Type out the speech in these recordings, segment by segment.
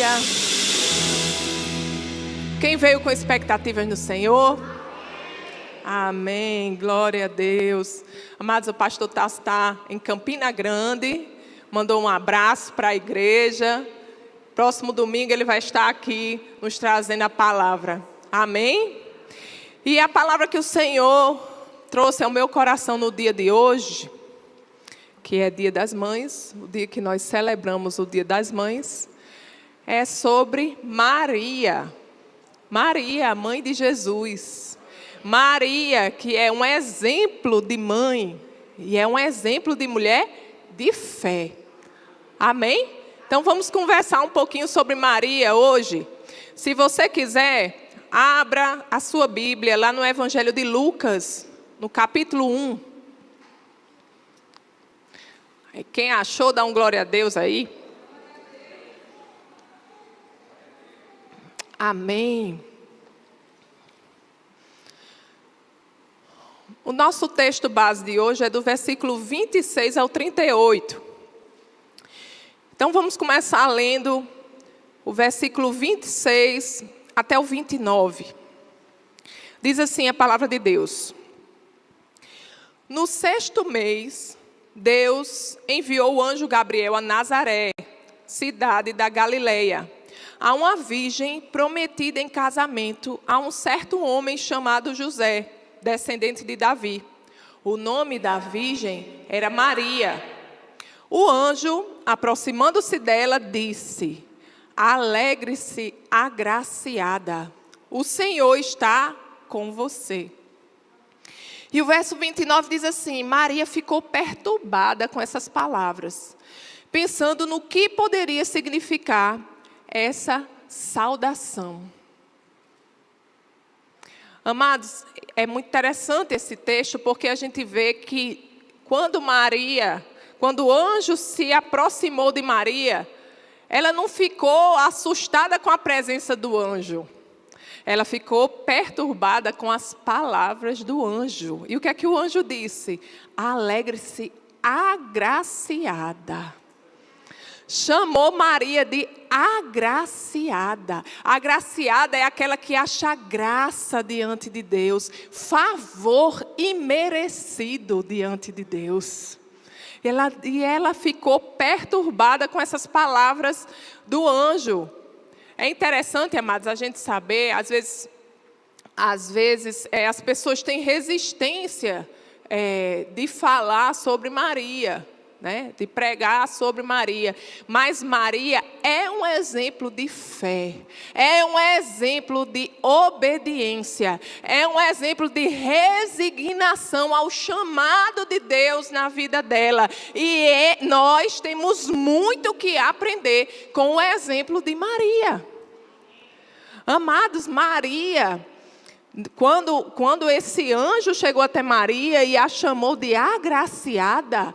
Aleluia. Quem veio com expectativas no Senhor? Amém. Glória a Deus. Amados, o pastor Tasso está em Campina Grande. Mandou um abraço para a igreja. Próximo domingo ele vai estar aqui nos trazendo a palavra. Amém? E a palavra que o Senhor trouxe ao meu coração no dia de hoje, que é Dia das Mães, o dia que nós celebramos o Dia das Mães, é sobre Maria. Maria, a mãe de Jesus. Maria, que é um exemplo de mãe e é um exemplo de mulher de fé. Amém? Então vamos conversar um pouquinho sobre Maria hoje. Se você quiser, abra a sua Bíblia lá no Evangelho de Lucas, no capítulo 1. Quem achou, dá um glória a Deus aí. Amém. O nosso texto base de hoje é do versículo 26 ao 38. Então vamos começar lendo o versículo 26 até o 29. Diz assim a palavra de Deus. No 6º mês, Deus enviou o anjo Gabriel a Nazaré, cidade da Galileia, a uma virgem prometida em casamento a um certo homem chamado José, descendente de Davi. O nome da virgem era Maria. O anjo, aproximando-se dela, disse: Alegre-se, agraciada, o Senhor está com você. E o verso 29 diz assim: Maria ficou perturbada com essas palavras, pensando no que poderia significar essa saudação. Amados, é muito interessante esse texto, porque a gente vê que quando o anjo se aproximou de Maria, ela não ficou assustada com a presença do anjo. Ela ficou perturbada com as palavras do anjo. E o que é que o anjo disse? Alegre-se, agraciada. Chamou Maria de agraciada. Agraciada é aquela que acha graça diante de Deus, favor imerecido diante de Deus. E ela ficou perturbada com essas palavras do anjo. É interessante, amados, a gente saber, às vezes as pessoas têm resistência de falar sobre Maria, né? De pregar sobre Maria. Mas Maria é um exemplo de fé, é um exemplo de obediência, é um exemplo de resignação ao chamado de Deus na vida dela. E nós temos muito que aprender com o exemplo de Maria. Amados, Maria, quando esse anjo chegou até Maria e a chamou de agraciada,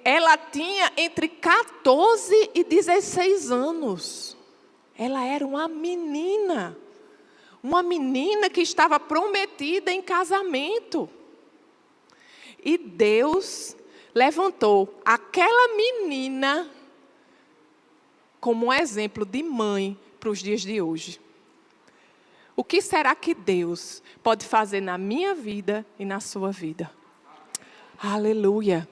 ela tinha entre 14 e 16 anos. Ela era uma menina que estava prometida em casamento. E Deus levantou aquela menina como um exemplo de mãe para os dias de hoje. O que será que Deus pode fazer na minha vida e na sua vida? Aleluia.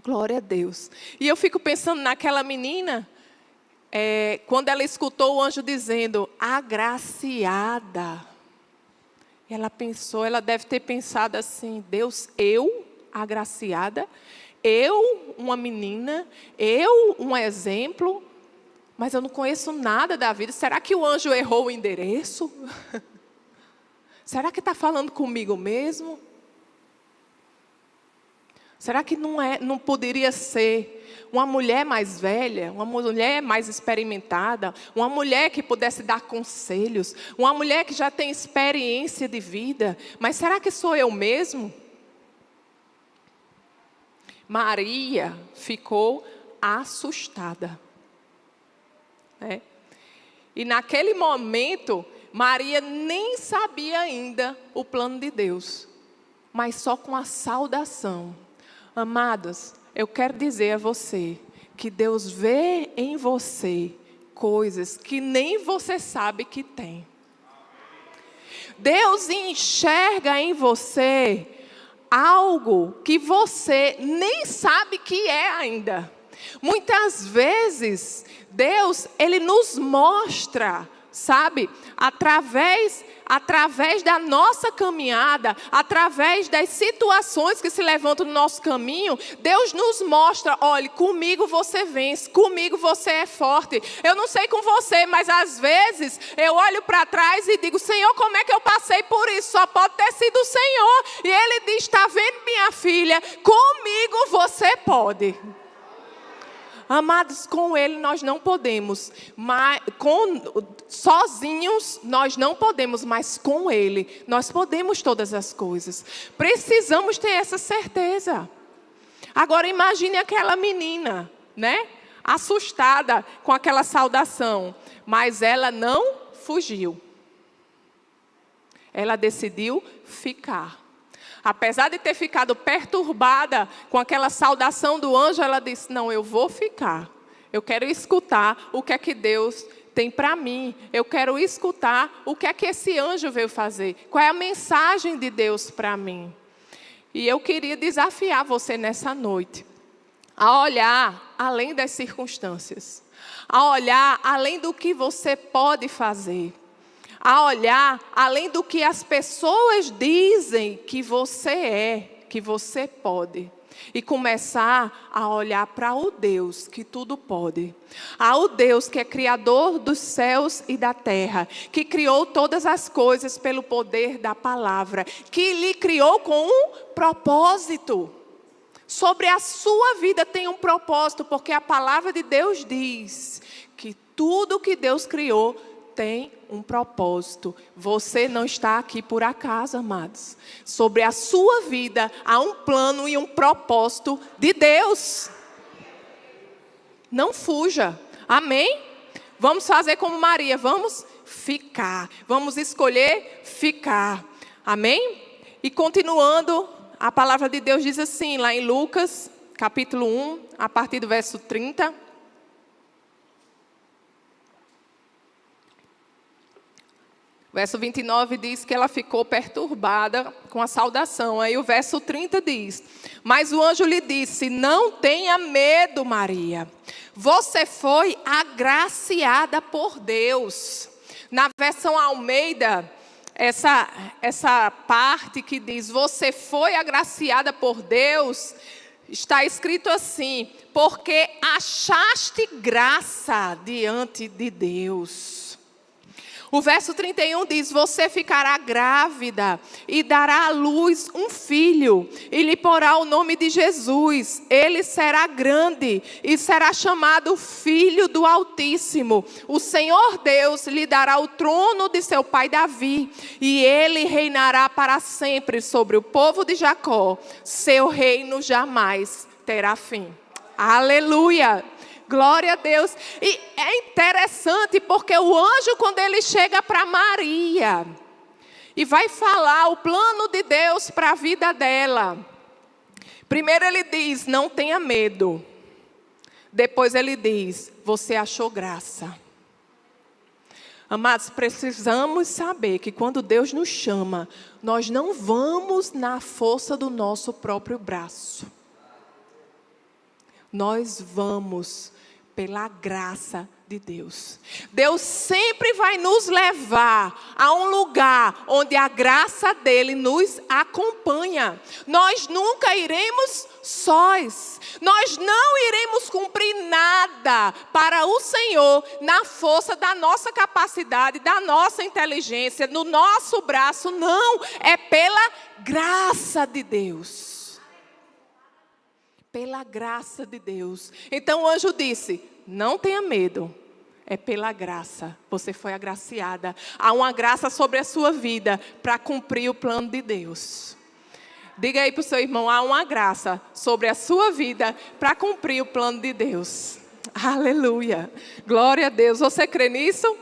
Glória a Deus. E eu fico pensando naquela menina, quando ela escutou o anjo dizendo, agraciada. Ela deve ter pensado assim, Deus, eu, agraciada? Eu, uma menina? Eu, um exemplo? Mas eu não conheço nada da vida. Será que o anjo errou o endereço? Será que está falando comigo mesmo? Será que não poderia ser uma mulher mais velha, uma mulher mais experimentada, uma mulher que pudesse dar conselhos, uma mulher que já tem experiência de vida? Mas será que sou eu mesmo? Maria ficou assustada. E naquele momento, Maria nem sabia ainda o plano de Deus, mas só com a saudação. Amados, eu quero dizer a você que Deus vê em você coisas que nem você sabe que tem. Deus enxerga em você algo que você nem sabe que é ainda. Muitas vezes, Deus, Ele nos mostra, sabe, através da nossa caminhada, através das situações que se levantam no nosso caminho, Deus nos mostra, olha, comigo você vence, comigo você é forte. Eu não sei com você, mas às vezes eu olho para trás e digo, Senhor, como é que eu passei por isso? Só pode ter sido o Senhor. E Ele diz, está vendo, minha filha, comigo você pode. Amados, com Ele nós não podemos, mas sozinhos nós não podemos, mas com Ele nós podemos todas as coisas. Precisamos ter essa certeza. Agora imagine aquela menina, né? Assustada com aquela saudação, mas ela não fugiu. Ela decidiu ficar. Apesar de ter ficado perturbada com aquela saudação do anjo, ela disse, não, eu vou ficar. Eu quero escutar o que é que Deus tem para mim. Eu quero escutar o que é que esse anjo veio fazer. Qual é a mensagem de Deus para mim? E eu queria desafiar você nessa noite a olhar além das circunstâncias. A olhar além do que você pode fazer. A olhar além do que as pessoas dizem que você é, que você pode. E começar a olhar para o Deus que tudo pode. Ao Deus que é criador dos céus e da terra. Que criou todas as coisas pelo poder da palavra. Que lhe criou com um propósito. Sobre a sua vida tem um propósito, porque a palavra de Deus diz que tudo que Deus criou tem um propósito. Você não está aqui por acaso, amados. Sobre a sua vida há um plano e um propósito de Deus. Não fuja. Amém? Vamos fazer como Maria. Vamos ficar. Vamos escolher ficar. Amém? E continuando, a palavra de Deus diz assim, lá em Lucas, capítulo 1, a partir do verso 30. Verso 29 diz que ela ficou perturbada com a saudação. Aí o verso 30 diz, mas o anjo lhe disse, não tenha medo, Maria. Você foi agraciada por Deus. Na versão Almeida, essa parte que diz, você foi agraciada por Deus, está escrito assim, porque achaste graça diante de Deus. O verso 31 diz, você ficará grávida e dará à luz um filho e lhe porá o nome de Jesus. Ele será grande e será chamado Filho do Altíssimo. O Senhor Deus lhe dará o trono de seu pai Davi e ele reinará para sempre sobre o povo de Jacó. Seu reino jamais terá fim. Aleluia! Glória a Deus. E é interessante porque o anjo, quando ele chega para Maria e vai falar o plano de Deus para a vida dela. Primeiro ele diz, não tenha medo. Depois ele diz, você achou graça. Amados, precisamos saber que quando Deus nos chama, nós não vamos na força do nosso próprio braço. Nós vamos pela graça de Deus. Deus sempre vai nos levar a um lugar onde a graça dele nos acompanha. Nós nunca iremos sós. Nós não iremos cumprir nada para o Senhor na força da nossa capacidade, da nossa inteligência, no nosso braço. Não, é pela graça de Deus. Pela graça de Deus. Então o anjo disse, não tenha medo, é pela graça. Você foi agraciada. Há uma graça sobre a sua vida para cumprir o plano de Deus. Diga aí para o seu irmão, há uma graça sobre a sua vida para cumprir o plano de Deus. Aleluia. Glória a Deus. Você crê nisso?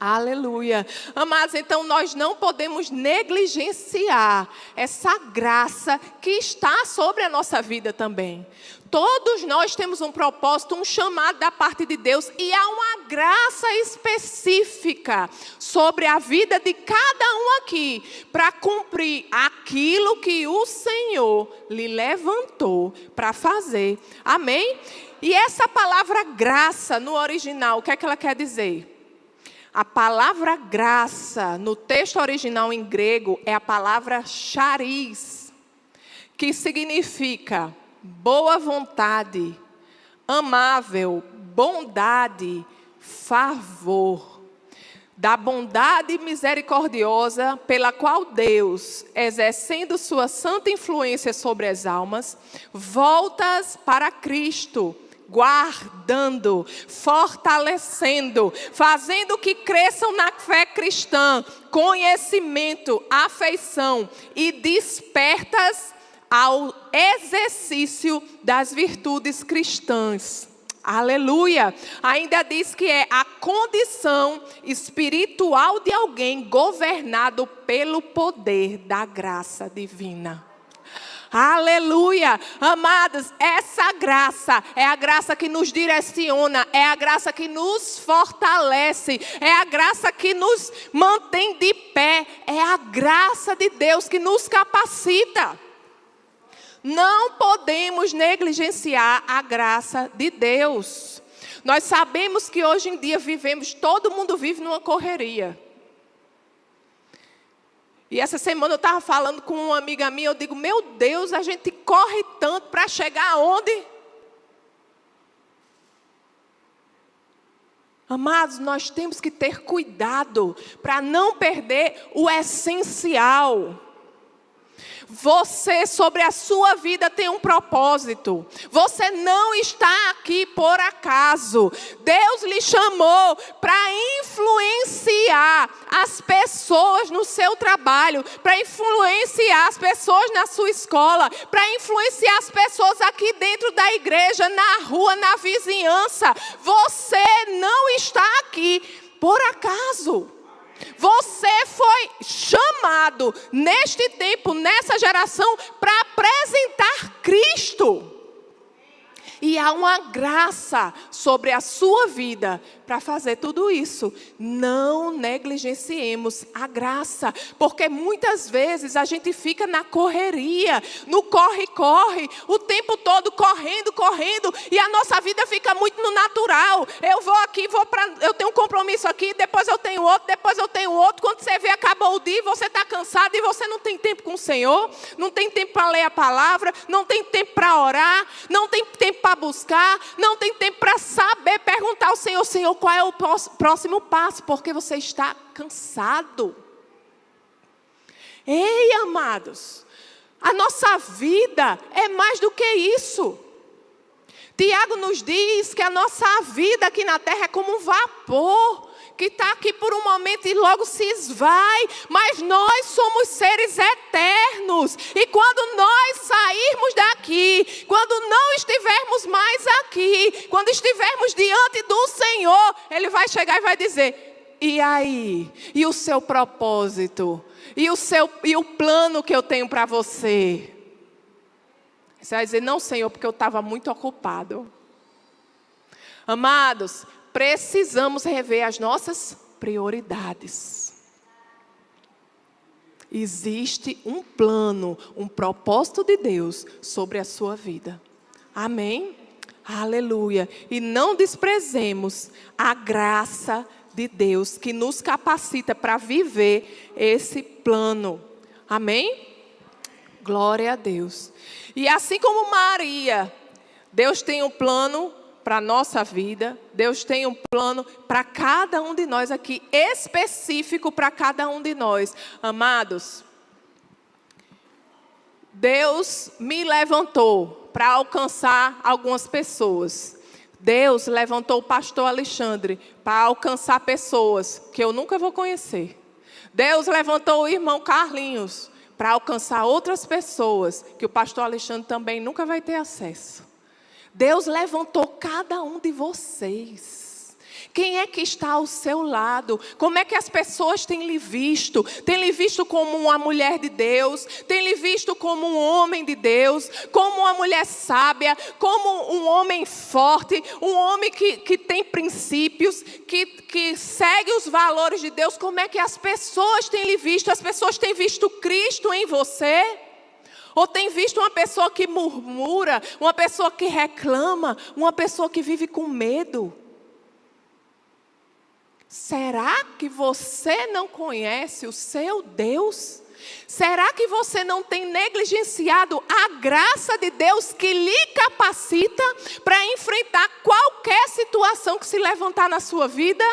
Aleluia. Amados, então nós não podemos negligenciar essa graça que está sobre a nossa vida também. Todos nós temos um propósito, um chamado da parte de Deus, e há uma graça específica sobre a vida de cada um aqui, para cumprir aquilo que o Senhor lhe levantou para fazer. Amém? E essa palavra graça no original, o que é que ela quer dizer? A palavra graça no texto original em grego é a palavra charis, que significa boa vontade, amável, bondade, favor. Da bondade misericordiosa pela qual Deus, exercendo sua santa influência sobre as almas, voltas para Cristo, guardando, fortalecendo, fazendo que cresçam na fé cristã, conhecimento, afeição e despertas ao exercício das virtudes cristãs. Aleluia! Ainda diz que é a condição espiritual de alguém governado pelo poder da graça divina. Aleluia! Amados, essa graça é a graça que nos direciona, é a graça que nos fortalece, é a graça que nos mantém de pé, é a graça de Deus que nos capacita. Não podemos negligenciar a graça de Deus. Nós sabemos que hoje em dia todo mundo vive numa correria. E essa semana eu estava falando com uma amiga minha, eu digo, meu Deus, a gente corre tanto para chegar aonde? Amados, nós temos que ter cuidado para não perder o essencial. Você, sobre a sua vida, tem um propósito. Você não está aqui por acaso. Deus lhe chamou para influenciar as pessoas no seu trabalho, para influenciar as pessoas na sua escola, para influenciar as pessoas aqui dentro da igreja, na rua, na vizinhança. Você não está aqui por acaso. Você foi chamado neste tempo, nessa geração, para apresentar Cristo. E há uma graça sobre a sua vida para fazer tudo isso. Não negligenciemos a graça, porque muitas vezes a gente fica na correria, no corre-corre, o tempo todo correndo, e a nossa vida fica muito no natural. Eu vou aqui, eu tenho um compromisso aqui, depois eu tenho outro, quando você vê, acabou o dia, você está cansado e você não tem tempo com o Senhor, não tem tempo para ler a palavra, não tem tempo para orar, não tem tempo para buscar, não tem tempo para saber perguntar ao Senhor, Senhor, qual é o próximo passo, porque você está cansado. Ei, amados, a nossa vida é mais do que isso. Tiago nos diz que a nossa vida aqui na terra é como um vapor, que está aqui por um momento e logo se esvai, mas nós somos seres eternos, e quando nós sairmos daqui, quando não estivermos mais aqui, quando estivermos diante do Senhor, Ele vai chegar e vai dizer, e aí? E o seu propósito? E o plano que eu tenho para você? Você vai dizer, não, Senhor, porque eu estava muito ocupado. Amados, precisamos rever as nossas prioridades. Existe um plano, um propósito de Deus sobre a sua vida. Amém? Aleluia. E não desprezemos a graça de Deus que nos capacita para viver esse plano. Amém? Glória a Deus. E assim como Maria, Deus tem um plano para a nossa vida, Deus tem um plano para cada um de nós aqui, específico para cada um de nós. Amados, Deus me levantou para alcançar algumas pessoas. Deus levantou o pastor Alexandre para alcançar pessoas que eu nunca vou conhecer. Deus levantou o irmão Carlinhos para alcançar outras pessoas que o pastor Alexandre também nunca vai ter acesso. Deus levantou cada um de vocês. Quem é que está ao seu lado? Como é que as pessoas têm lhe visto? Têm lhe visto como uma mulher de Deus? Têm lhe visto como um homem de Deus? Como uma mulher sábia? Como um homem forte? Um homem que tem princípios? Que segue os valores de Deus? Como é que as pessoas têm lhe visto? As pessoas têm visto Cristo em você? Ou tem visto uma pessoa que murmura? Uma pessoa que reclama? Uma pessoa que vive com medo? Será que você não conhece o seu Deus? Será que você não tem negligenciado a graça de Deus que lhe capacita para enfrentar qualquer situação que se levantar na sua vida?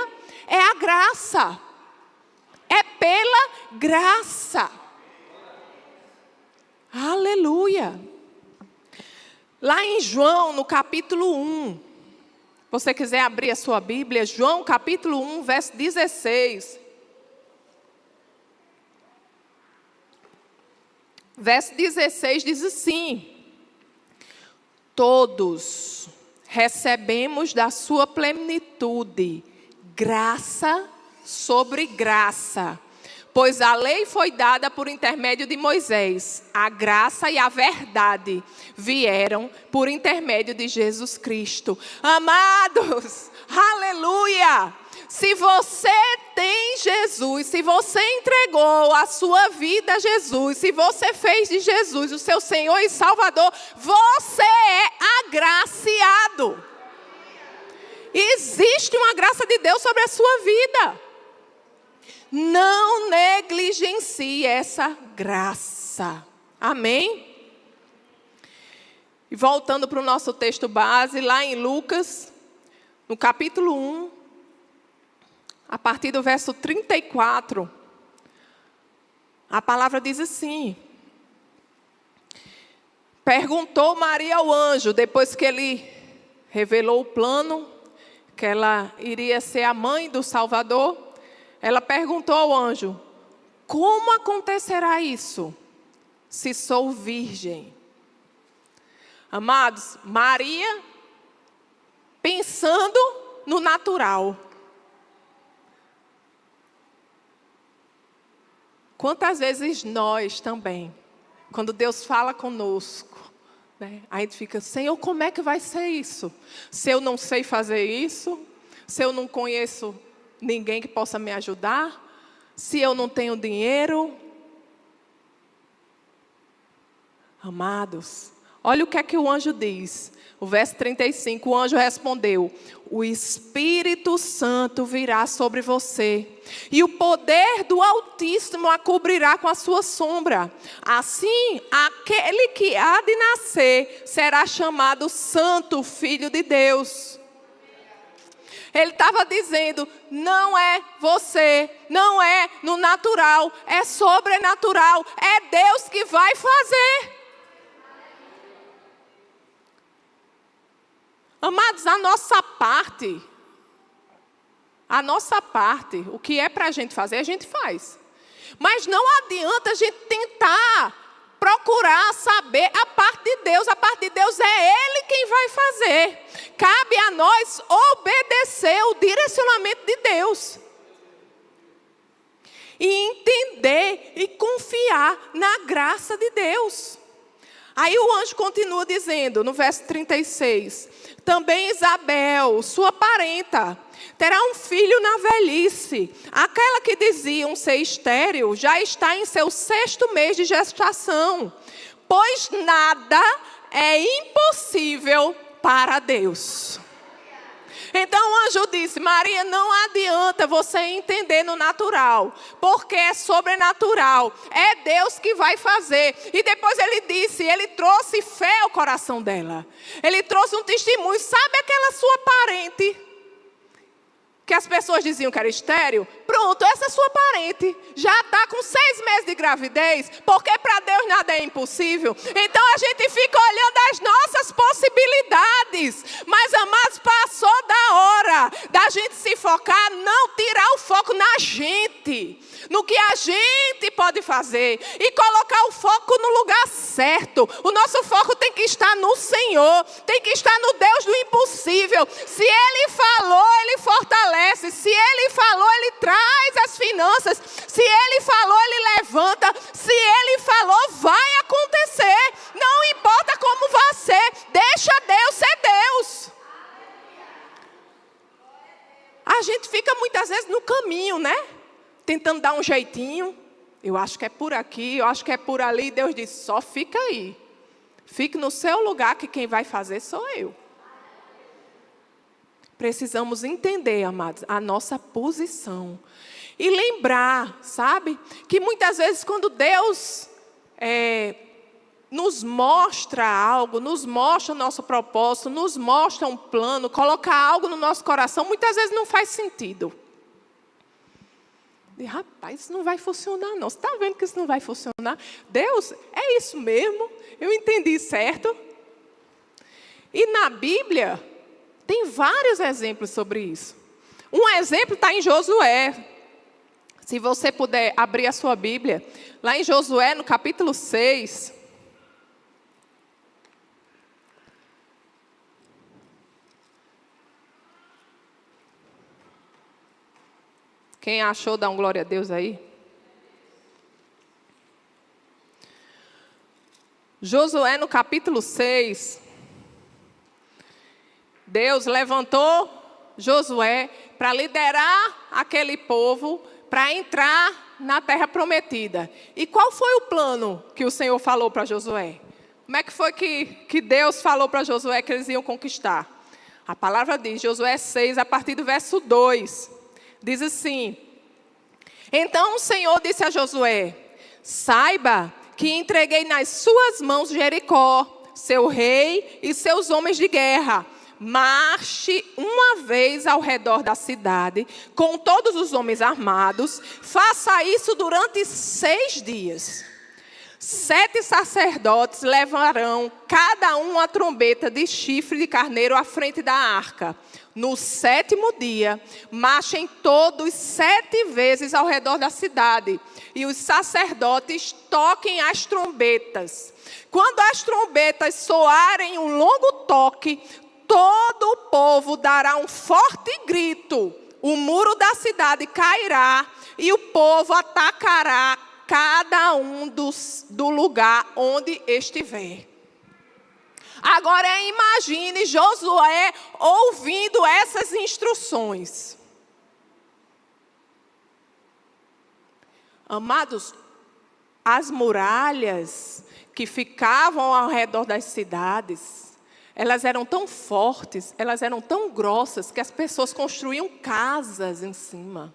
É a graça. É pela graça. Aleluia. Lá em João, no capítulo 1. Se você quiser abrir a sua Bíblia, João capítulo 1, verso 16. Verso 16 diz assim: todos recebemos da sua plenitude graça sobre graça. Pois a lei foi dada por intermédio de Moisés. A graça e a verdade vieram por intermédio de Jesus Cristo. Amados, aleluia! Se você tem Jesus, se você entregou a sua vida a Jesus, se você fez de Jesus o seu Senhor e Salvador, você é agraciado. Existe uma graça de Deus sobre a sua vida. Não negligencie essa graça. Amém? E voltando para o nosso texto base, lá em Lucas, no capítulo 1, a partir do verso 34, a palavra diz assim: perguntou Maria ao anjo, depois que ele revelou o plano, que ela iria ser a mãe do Salvador, ela perguntou ao anjo: como acontecerá isso, se sou virgem? Amados, Maria pensando no natural. Quantas vezes nós também, quando Deus fala conosco, né, a gente fica: Senhor, como é que vai ser isso? Se eu não sei fazer isso, se eu não conheço ninguém que possa me ajudar, se eu não tenho dinheiro. Amados, olha o que é que o anjo diz. O verso 35, o anjo respondeu: o Espírito Santo virá sobre você, e o poder do Altíssimo a cobrirá com a sua sombra. Assim, aquele que há de nascer será chamado Santo Filho de Deus. Ele estava dizendo: não é você, não é no natural, é sobrenatural, é Deus que vai fazer. Amados, a nossa parte, o que é para a gente fazer, a gente faz. Mas não adianta a gente tentar procurar saber a parte de Deus. A parte de Deus é Ele quem vai fazer. Cabe a nós obedecer o direcionamento de Deus. E entender e confiar na graça de Deus. Aí o anjo continua dizendo, no verso 36, também Isabel, sua parenta, terá um filho na velhice. Aquela que diziam ser estéril já está em seu 6º mês de gestação, pois nada é impossível para Deus. Então o anjo disse: Maria, não adianta você entender no natural, porque é sobrenatural, é Deus que vai fazer. E depois ele trouxe fé ao coração dela. Ele trouxe um testemunho. Sabe aquela sua parente, que as pessoas diziam que era estéril? Pronto, essa sua parente já está com 6 meses de gravidez, porque para Deus nada é impossível. Então a gente fica olhando as nossas possibilidades. Mas, amados, passou da hora da gente se focar, não tirar o foco na gente. no que a gente pode fazer e colocar o foco no lugar certo. O nosso foco tem que estar no Senhor, tem que estar no Deus do impossível. Se Ele falou, Ele fortalece. Se Ele falou, Ele traz as finanças. Se Ele falou, Ele levanta. Se Ele falou, vai acontecer. Não importa como vai ser, deixa Deus ser Deus. A gente fica muitas vezes no caminho, né? Tentando dar um jeitinho. Eu acho que é por aqui, eu acho que é por ali. Deus diz, só fica aí. Fique no seu lugar, que quem vai fazer sou eu. Precisamos entender, amados, a nossa posição. E lembrar, sabe? Que muitas vezes quando Deus nos mostra algo, nos mostra o nosso propósito, nos mostra um plano, coloca algo no nosso coração, muitas vezes não faz sentido. E, rapaz, isso não vai funcionar não. Você está vendo que isso não vai funcionar? Deus, é isso mesmo? Eu entendi certo? E na Bíblia, tem vários exemplos sobre isso. Um exemplo está em Josué. Se você puder abrir a sua Bíblia, lá em Josué, no capítulo 6. Quem achou, dá um glória a Deus aí. Josué, no capítulo 6. Deus levantou Josué para liderar aquele povo para entrar na terra prometida. E qual foi o plano que o Senhor falou para Josué? Como é que foi que Deus falou para Josué que eles iam conquistar? A palavra diz, Josué 6, a partir do verso 2. Diz assim: então o Senhor disse a Josué, saiba que entreguei nas suas mãos Jericó, seu rei e seus homens de guerra. Marche uma vez ao redor da cidade, com todos os homens armados. Faça isso durante 6 dias. 7 sacerdotes levarão cada um a trombeta de chifre de carneiro à frente da arca. No 7º dia, marchem todos 7 vezes ao redor da cidade. E os sacerdotes toquem as trombetas. Quando as trombetas soarem um longo toque, todo o povo dará um forte grito. O muro da cidade cairá e o povo atacará cada um do lugar onde estiver. Agora imagine Josué ouvindo essas instruções. Amados, as muralhas que ficavam ao redor das cidades, elas eram tão fortes, elas eram tão grossas, que as pessoas construíam casas em cima.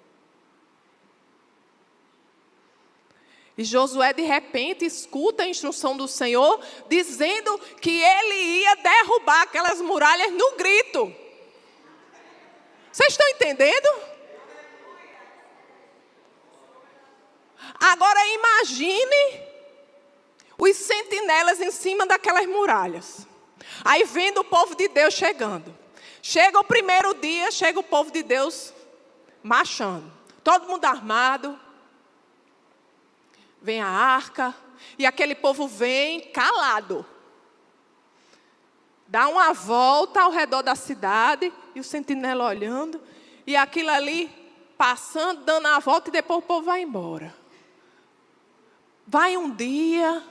E Josué, de repente, escuta a instrução do Senhor, dizendo que ele ia derrubar aquelas muralhas no grito. Vocês estão entendendo? Agora imagine os sentinelas em cima daquelas muralhas. Aí vendo o povo de Deus chegando. Chega o primeiro dia, chega o povo de Deus marchando. Todo mundo armado. Vem a arca e aquele povo vem calado. Dá uma volta ao redor da cidade e o sentinela olhando. E aquilo ali passando, dando a volta e depois o povo vai embora. Vai um dia,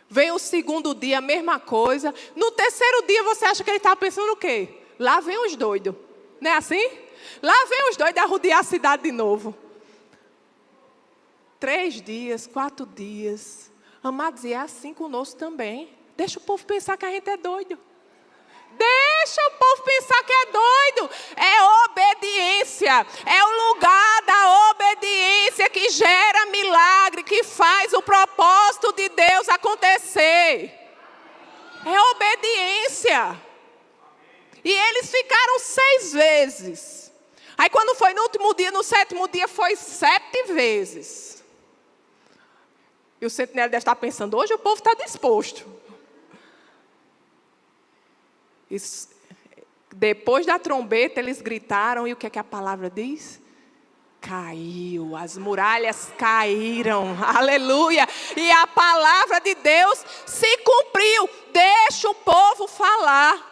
vem o segundo dia, a mesma coisa. No terceiro dia você acha que ele estava pensando o quê? Lá vem os doidos. Não é assim? Lá vem os doidos a rodear a cidade de novo. 3 dias, 4 dias. Amados, e é assim conosco também. Deixa o povo pensar que a gente é doido. Deixa o povo pensar que é doido. É obediência. É o lugar da obediência que gera milagre, que faz o propósito de Deus acontecer. É obediência. E eles ficaram 6 vezes. Aí quando foi no último dia, no 7º dia, foi 7 vezes. E o sentinela deve estar pensando, hoje o povo está disposto. Isso, depois da trombeta, eles gritaram, e o que é que a palavra diz? caiu, as muralhas caíram, aleluia, e a palavra de Deus se cumpriu. Deixa o povo falar,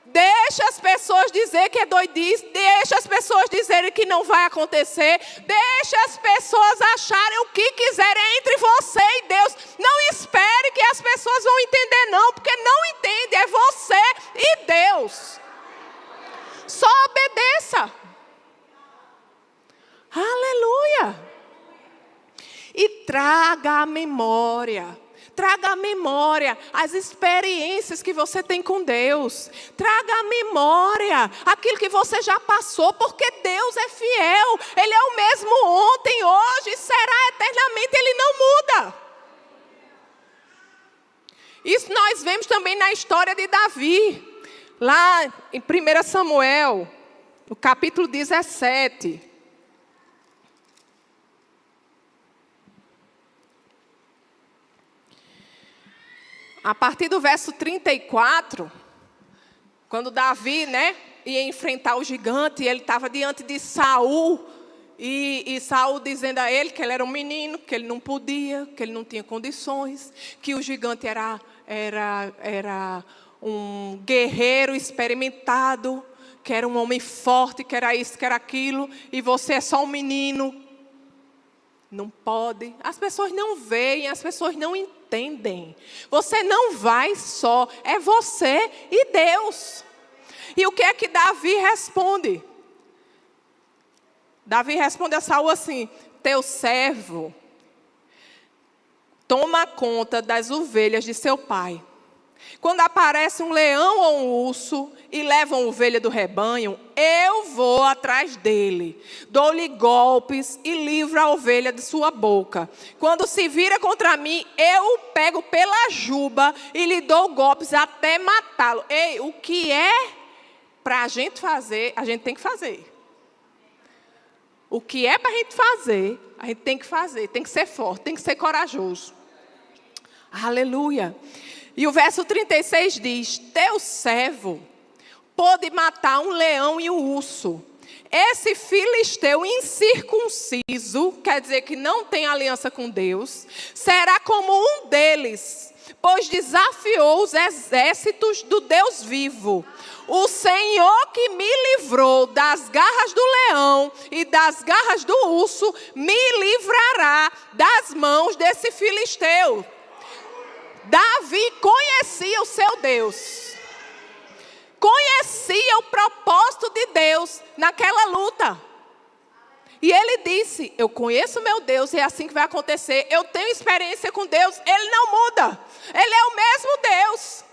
deixa as pessoas dizer que é doidice, deixa as pessoas dizerem que não vai acontecer, deixa as pessoas acharem o que quiserem entre você e Deus. Não espere que as pessoas vão entender não, porque não entende, é você e Deus. Só obedeça. Aleluia! E traga à memória as experiências que você tem com Deus. Traga à memória aquilo que você já passou, porque Deus é fiel. Ele é o mesmo ontem, hoje e será eternamente, Ele não muda. Isso nós vemos também na história de Davi. Lá em 1 Samuel, no capítulo 17. A partir do verso 34, quando Davi, ia enfrentar o gigante, ele estava diante de Saul, e Saul dizendo a ele que ele era um menino, que ele não podia, que ele não tinha condições, que o gigante era um guerreiro experimentado, que era um homem forte, que era isso, que era aquilo, e você é só um menino. Não pode. As pessoas não veem, as pessoas não entendem. Você não vai só, é você e Deus. E o que é que Davi responde? Davi responde a Saul assim: teu servo toma conta das ovelhas de seu pai. Quando aparece um leão ou um urso e levam ovelha do rebanho, eu vou atrás dele, dou-lhe golpes e livro a ovelha de sua boca. Quando se vira contra mim, eu o pego pela juba e lhe dou golpes até matá-lo. Ei, o que é para a gente fazer, a gente tem que fazer. O que é para a gente fazer, a gente tem que fazer. Tem que ser forte, tem que ser corajoso. Aleluia. E o verso 36 diz: teu servo pôde matar um leão e um urso. Esse filisteu incircunciso, quer dizer que não tem aliança com Deus, será como um deles, pois desafiou os exércitos do Deus vivo. O Senhor que me livrou das garras do leão e das garras do urso, me livrará das mãos desse filisteu. Davi conhecia o seu Deus, conhecia o propósito de Deus naquela luta. E ele disse: eu conheço meu Deus e é assim que vai acontecer. Eu tenho experiência com Deus, Ele não muda. Ele é o mesmo Deus.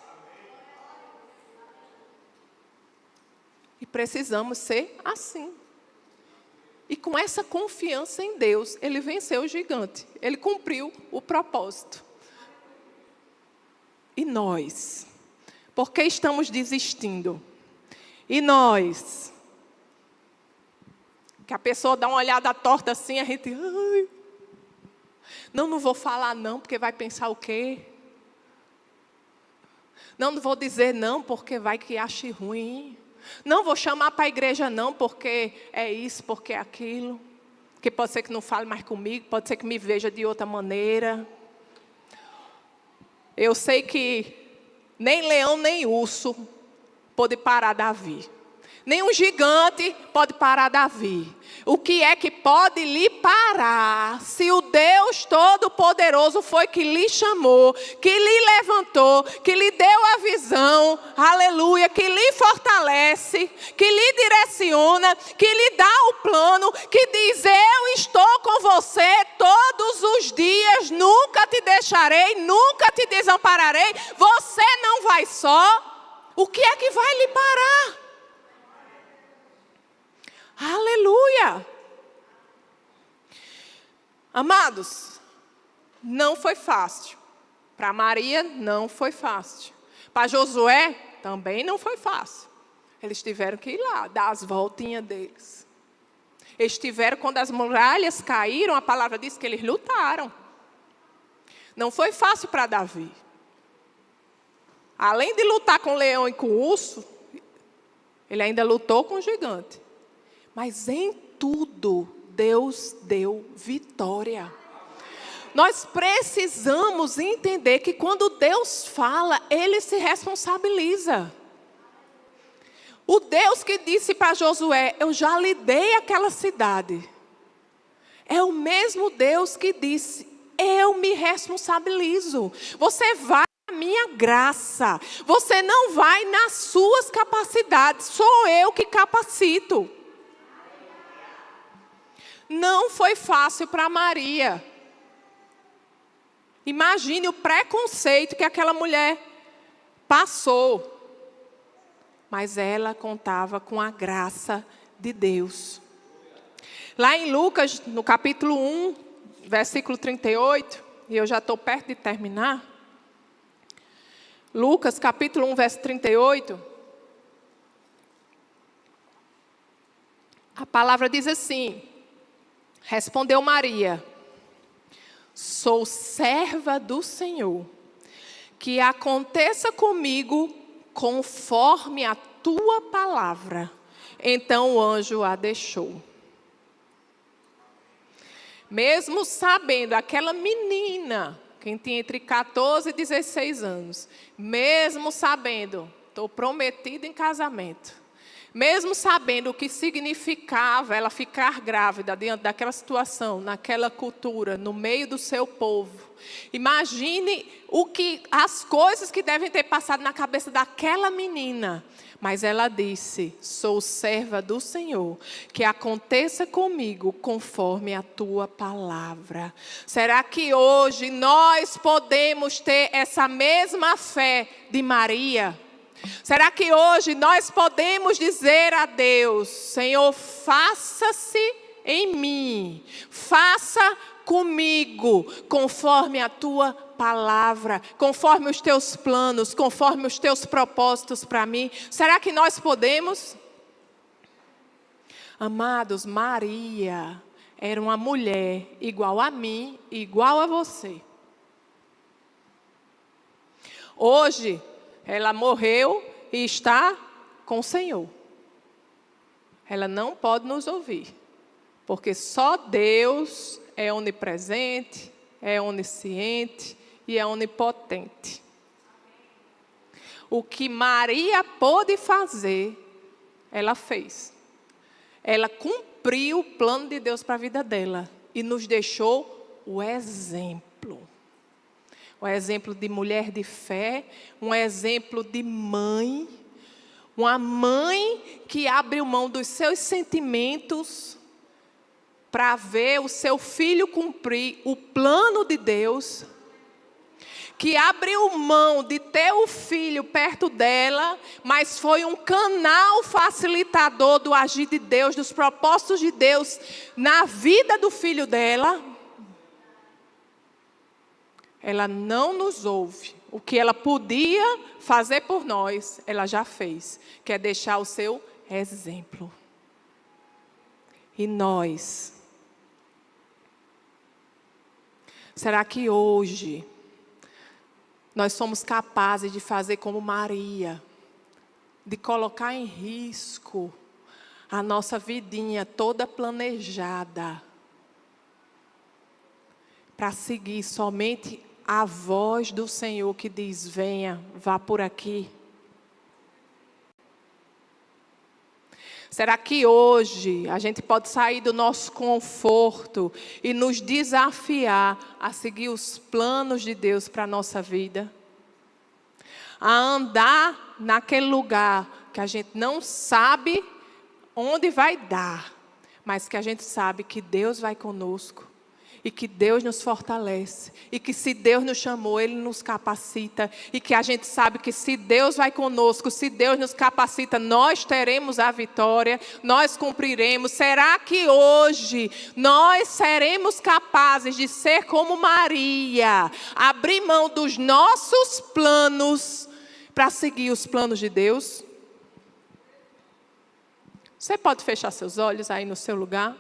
E precisamos ser assim. E com essa confiança em Deus, ele venceu o gigante. Ele cumpriu o propósito. E nós? Por que estamos desistindo? E nós? Que a pessoa dá uma olhada torta assim, a gente... Ai, não vou falar não, porque vai pensar o quê? Não vou dizer não, porque vai que ache ruim. Não vou chamar para a igreja não, porque é isso, porque é aquilo. Que pode ser que não fale mais comigo, pode ser que me veja de outra maneira. Eu sei que nem leão, nem urso pode parar Davi. Nem um gigante pode parar Davi. O que é que pode lhe parar? Se o Deus Todo-Poderoso foi que lhe chamou, que lhe levantou, que lhe deu a visão, aleluia, que lhe fortalece, que lhe direciona, que lhe dá o plano, que diz: eu estou com você todos os dias, nunca te deixarei, nunca te desampararei, você não vai só. O que é que vai lhe parar? Aleluia! Amados, não foi fácil. Para Maria, não foi fácil. Para Josué, também não foi fácil. Eles tiveram que ir lá, dar as voltinhas deles. Eles tiveram, quando as muralhas caíram, a palavra diz que eles lutaram. Não foi fácil para Davi. Além de lutar com o leão e com o urso, ele ainda lutou com o gigante. Mas em tudo, Deus deu vitória. Nós precisamos entender que quando Deus fala, Ele se responsabiliza. O Deus que disse para Josué, eu já lhe dei aquela cidade. É o mesmo Deus que disse, eu me responsabilizo. Você vai na minha graça. Você não vai nas suas capacidades. Sou eu que capacito. Não foi fácil para Maria. Imagine o preconceito que aquela mulher passou. Mas ela contava com a graça de Deus. Lá em Lucas, no capítulo 1, versículo 38, e eu já estou perto de terminar. Lucas, capítulo 1, verso 38. A palavra diz assim: respondeu Maria, sou serva do Senhor, que aconteça comigo conforme a tua palavra. Então o anjo a deixou. Mesmo sabendo, aquela menina, quem tinha entre 14 e 16 anos, mesmo sabendo, estou prometida em casamento, mesmo sabendo o que significava ela ficar grávida diante daquela situação, naquela cultura, no meio do seu povo. Imagine as coisas que devem ter passado na cabeça daquela menina. Mas ela disse, sou serva do Senhor, que aconteça comigo conforme a tua palavra. Será que hoje nós podemos ter essa mesma fé de Maria? Será que hoje nós podemos dizer a Deus, Senhor, faça-se em mim, faça comigo, conforme a tua palavra, conforme os teus planos, conforme os teus propósitos para mim? Será que nós podemos? Amados, Maria era uma mulher igual a mim, igual a você. Hoje, ela morreu e está com o Senhor. Ela não pode nos ouvir, porque só Deus é onipresente, é onisciente e é onipotente. O que Maria pôde fazer, ela fez. Ela cumpriu o plano de Deus para a vida dela e nos deixou o exemplo. Um exemplo de mulher de fé, um exemplo de mãe, uma mãe que abriu mão dos seus sentimentos para ver o seu filho cumprir o plano de Deus, que abriu mão de ter o filho perto dela, mas foi um canal facilitador do agir de Deus, dos propósitos de Deus na vida do filho dela. Ela não nos ouve. O que ela podia fazer por nós, ela já fez, que é deixar o seu exemplo. E nós? Será que hoje nós somos capazes de fazer como Maria, de colocar em risco a nossa vidinha toda planejada, para seguir somente a voz do Senhor que diz, venha, vá por aqui? Será que hoje a gente pode sair do nosso conforto e nos desafiar a seguir os planos de Deus para a nossa vida? A andar naquele lugar que a gente não sabe onde vai dar, mas que a gente sabe que Deus vai conosco. E que Deus nos fortalece. E que se Deus nos chamou, Ele nos capacita. E que a gente sabe que se Deus vai conosco, se Deus nos capacita, nós teremos a vitória, nós cumpriremos. Será que hoje nós seremos capazes de ser como Maria? Abrir mão dos nossos planos para seguir os planos de Deus? Você pode fechar seus olhos aí no seu lugar?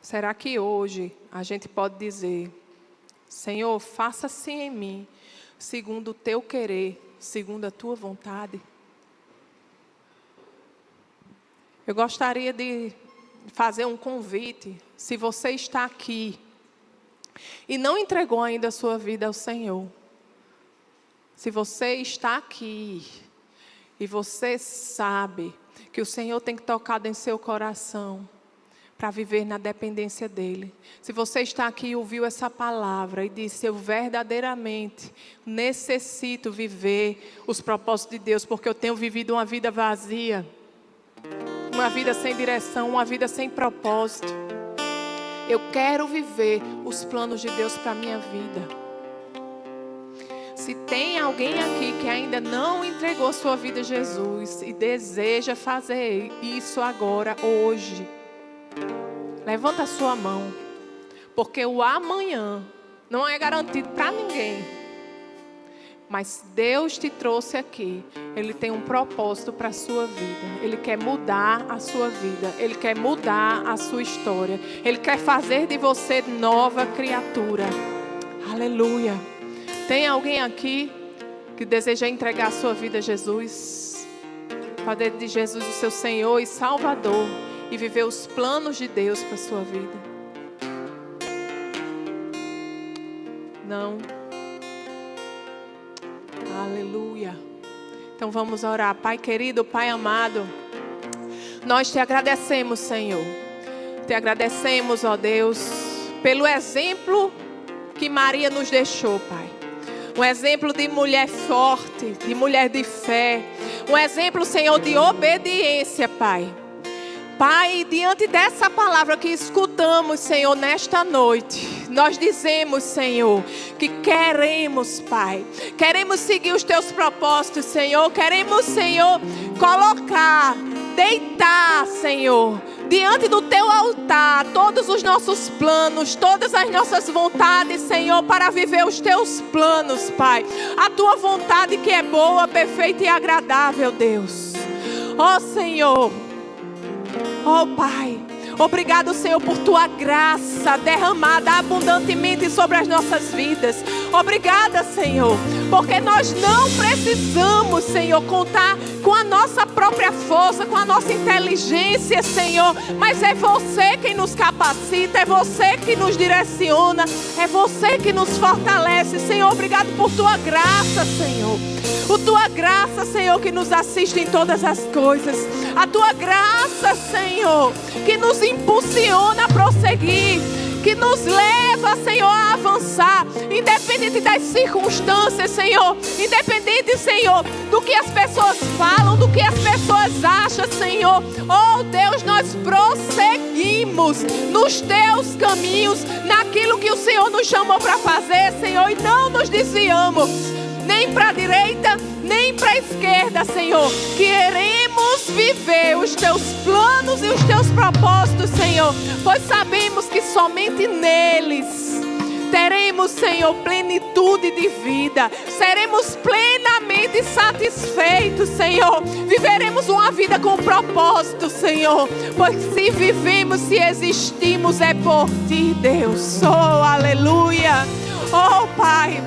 Será que hoje a gente pode dizer, Senhor, faça-se em mim, segundo o teu querer, segundo a tua vontade. Eu gostaria de fazer um convite. Se você está aqui e não entregou ainda a sua vida ao Senhor, se você está aqui e você sabe que o Senhor tem tocado em seu coração para viver na dependência dEle. Se você está aqui e ouviu essa palavra e disse: eu verdadeiramente necessito viver os propósitos de Deus, porque eu tenho vivido uma vida vazia, uma vida sem direção, uma vida sem propósito. Eu quero viver os planos de Deus para a minha vida. Se tem alguém aqui que ainda não entregou sua vida a Jesus e deseja fazer isso agora, hoje, levanta a sua mão, porque o amanhã não é garantido para ninguém. Mas Deus te trouxe aqui. Ele tem um propósito para a sua vida. Ele quer mudar a sua vida. Ele quer mudar a sua história. Ele quer fazer de você nova criatura. Aleluia. Tem alguém aqui que deseja entregar a sua vida a Jesus? Fazer de Jesus o seu Senhor e Salvador e viver os planos de Deus para a sua vida? Não. Aleluia. Então vamos orar. Pai querido, Pai amado, nós te agradecemos, Senhor. Te agradecemos, ó Deus, pelo exemplo que Maria nos deixou, Pai. Um exemplo de mulher forte, de mulher de fé. Um exemplo, Senhor, de obediência, Pai. Pai, diante dessa palavra que escutamos, Senhor, nesta noite, nós dizemos, Senhor, que queremos, Pai, queremos seguir os teus propósitos, Senhor. Queremos, Senhor, colocar, deitar, Senhor, diante do teu altar, todos os nossos planos, todas as nossas vontades, Senhor, para viver os teus planos, Pai. A tua vontade que é boa, perfeita e agradável, Deus. Ó Senhor, ó Pai, obrigado, Senhor, por tua graça derramada abundantemente sobre as nossas vidas. Obrigada, Senhor, porque nós não precisamos, Senhor, contar com a nossa própria força, com a nossa inteligência, Senhor, mas é você quem nos capacita, é você que nos direciona, é você que nos fortalece, Senhor. Obrigado por tua graça, Senhor. A tua graça, Senhor, que nos assiste em todas as coisas. A tua graça, Senhor, que nos impulsiona a prosseguir, que nos leva, Senhor, a avançar, independente das circunstâncias, Senhor, independente, Senhor, do que as pessoas falam, do que as pessoas acham, Senhor. Oh Deus, nós prosseguimos nos teus caminhos, naquilo que o Senhor nos chamou para fazer, Senhor, e não nos desviamos nem para a direita, nem para a esquerda, Senhor. Queremos viver os teus planos e os teus propósitos, Senhor, pois sabemos que somente neles teremos, Senhor, plenitude de vida. Seremos plenamente satisfeitos, Senhor. Viveremos uma vida com propósito, Senhor, pois se vivemos, se existimos, é por ti, Deus. Oh, aleluia. Oh, Pai,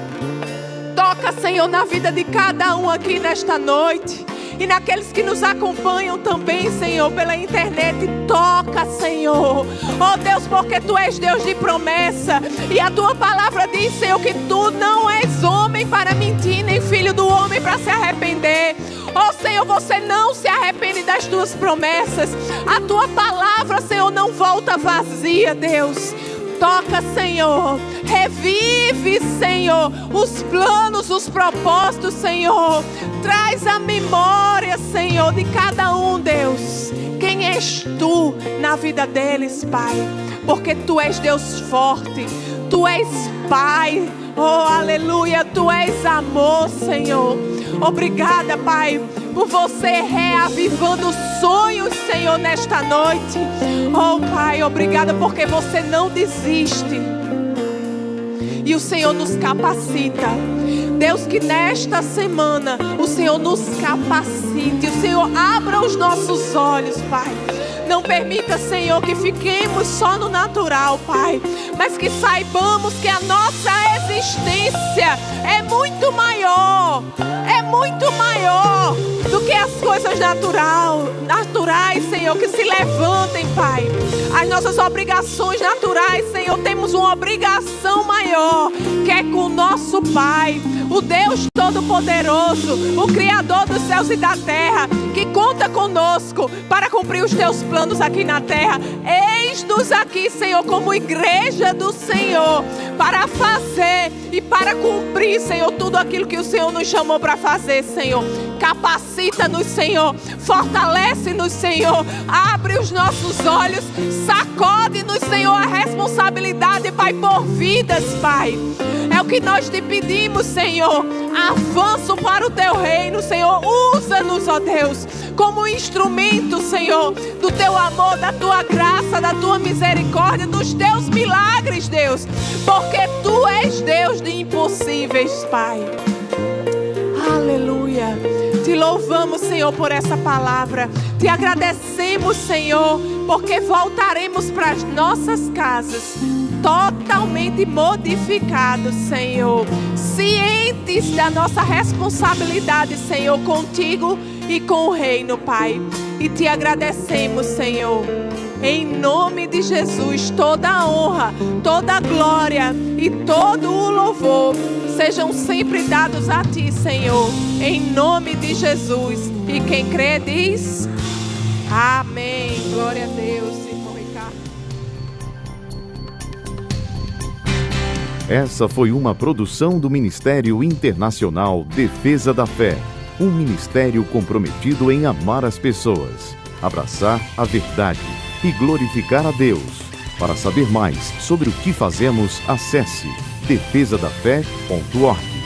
toca, Senhor, na vida de cada um aqui nesta noite. E naqueles que nos acompanham também, Senhor, pela internet. Toca, Senhor. Oh Deus, porque Tu és Deus de promessa. E a Tua palavra diz, Senhor, que Tu não és homem para mentir, nem filho do homem para se arrepender. Oh Senhor, você não se arrepende das Tuas promessas. A Tua palavra, Senhor, não volta vazia, Deus. Toca, Senhor. Revive, Senhor, os planos, os propósitos, Senhor. Traz a memória, Senhor, de cada um, Deus. Quem és Tu na vida deles, Pai? Porque Tu és Deus forte. Tu és Pai. Oh, aleluia. Tu és amor, Senhor. Obrigada, Pai, por você reavivando sonhos, Senhor, nesta noite. Oh, Pai, obrigada porque você não desiste. E o Senhor nos capacita. Deus, que nesta semana o Senhor nos capacite. O Senhor abra os nossos olhos, Pai. Não permita, Senhor, que fiquemos só no natural, Pai, mas que saibamos que a nossa existência é muito maior do que as coisas naturais, Senhor, que se levantem, Pai. As nossas obrigações naturais, Senhor, temos uma obrigação maior, que é com o nosso Pai, o Deus Todo-Poderoso, o Criador dos céus e da terra, que conta conosco para cumprir os teus planos aqui na terra. Eis-nos aqui, Senhor, como igreja do Senhor, para fazer e para cumprir, Senhor, tudo aquilo que o Senhor nos chamou para fazer, Senhor. Capacita-nos, Senhor, fortalece-nos, Senhor, abre os nossos olhos, sacode-nos, Senhor, a responsabilidade, Pai, por vidas, Pai. É o que nós te pedimos, Senhor. Avanço para o teu reino, Senhor. Usa-nos, ó Deus, como instrumento, Senhor, do teu amor, da tua graça, da tua misericórdia, dos teus milagres, Deus, porque tu és Deus de impossíveis, Pai. Aleluia. Te louvamos, Senhor, por essa palavra. Te agradecemos, Senhor, porque voltaremos para as nossas casas totalmente modificados, Senhor. Cientes da nossa responsabilidade, Senhor, contigo e com o reino, Pai. E te agradecemos, Senhor. Em nome de Jesus, toda a honra, toda a glória e todo o louvor sejam sempre dados a ti, Senhor. Em nome de Jesus. E quem crê diz amém. Glória a Deus, irmão Ricardo. Essa foi uma produção do Ministério Internacional Defesa da Fé. Um ministério comprometido em amar as pessoas, abraçar a verdade e glorificar a Deus. Para saber mais sobre o que fazemos, acesse defesadafé.org.